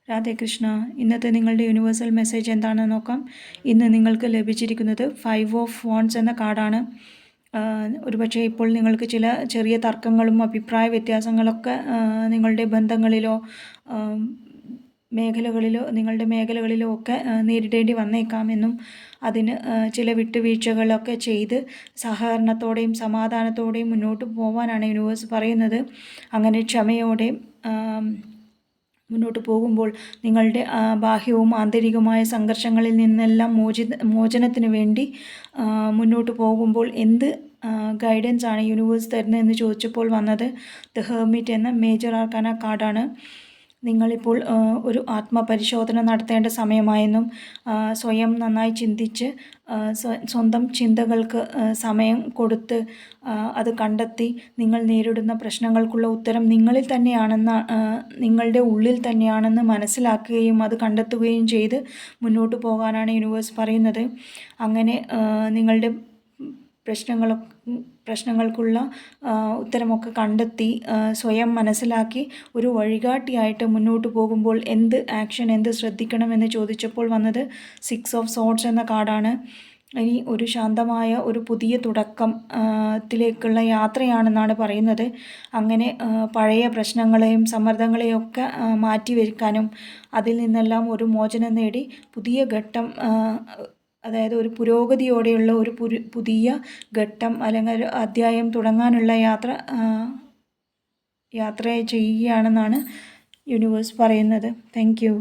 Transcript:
രാധേ കൃഷ്ണ. ഇന്നത്തെ നിങ്ങളുടെ universal message എന്താണെന്ന് നോക്കാം. ഇന്ന് നിങ്ങൾക്ക് ലഭിച്ചിരിക്കുന്നത് 5 ഓഫ് വാണ്ട്സ് എന്ന കാർഡാണ്. ഒരുപക്ഷെ ഇപ്പോൾ നിങ്ങൾക്ക് ചില ചെറിയ തർക്കങ്ങളും അഭിപ്രായ വ്യത്യാസങ്ങളൊക്കെ നിങ്ങളുടെ ബന്ധങ്ങളിലോ നിങ്ങളുടെ മേഖലകളിലോ ഒക്കെ നേരിടേണ്ടി വന്നേക്കാമെന്നും അതിന് ചില വിട്ടുവീഴ്ചകളൊക്കെ ചെയ്ത് സഹകരണത്തോടെയും സമാധാനത്തോടെയും മുന്നോട്ട് പോകാനാണ് യൂണിവേഴ്സ് പറയുന്നത്. അങ്ങനെ ക്ഷമയോടെയും മുന്നോട്ട് പോകുമ്പോൾ നിങ്ങളുടെ ബാഹ്യവും ആന്തരികവുമായ സംഘർഷങ്ങളിൽ നിന്നെല്ലാം മോചനത്തിന് വേണ്ടി മുന്നോട്ട് പോകുമ്പോൾ എന്ത് ഗൈഡൻസ് ആണ് യൂണിവേഴ്സ് തരുന്നതെന്ന് ചോദിച്ചപ്പോൾ വന്നത് ദ ഹെർമിറ്റ് എന്ന മേജർ ആർക്കാന കാർഡാണ്. നിങ്ങളിപ്പോൾ ഒരു ആത്മപരിശോധന നടത്തേണ്ട സമയമായെന്നും സ്വയം നന്നായി ചിന്തിച്ച് സ്വന്തം ചിന്തകൾക്ക് സമയം കൊടുത്ത് അത് കണ്ടെത്തി നിങ്ങൾ നേരിടുന്ന പ്രശ്നങ്ങൾക്കുള്ള ഉത്തരം നിങ്ങളുടെ ഉള്ളിൽ തന്നെയാണെന്ന് മനസ്സിലാക്കുകയും അത് കണ്ടെത്തുകയും ചെയ്ത് മുന്നോട്ട് പോകാനാണ് യൂണിവേഴ്സ് പറയുന്നത്. അങ്ങനെ നിങ്ങളുടെ പ്രശ്നങ്ങൾക്കുള്ള ഉത്തരമൊക്കെ കണ്ടെത്തി സ്വയം മനസ്സിലാക്കി ഒരു വഴികാട്ടിയായിട്ട് മുന്നോട്ട് പോകുമ്പോൾ എന്ത് ശ്രദ്ധിക്കണമെന്ന് ചോദിച്ചപ്പോൾ വന്നത് 6 ഓഫ് സോർഡ്സ് എന്ന കാർഡാണ്. ഇനി ഒരു ശാന്തമായ ഒരു പുതിയ തുടക്കത്തിലേക്കുള്ള യാത്രയാണെന്നാണ് പറയുന്നത്. അങ്ങനെ പഴയ പ്രശ്നങ്ങളെയും സമ്മർദ്ദങ്ങളെയും ഒക്കെ മാറ്റിവെക്കാനും അതിൽ നിന്നെല്ലാം ഒരു മോചനം നേടി പുതിയ ഘട്ടം, അതായത് ഒരു പുരോഗതിയോടെയുള്ള ഒരു പുതിയ ഘട്ടം അല്ലെങ്കിൽ ഒരു അധ്യായം തുടങ്ങാനുള്ള യാത്ര ചെയ്യുകയാണെന്നാണ് യൂണിവേഴ്സ് പറയുന്നത്. Thank you.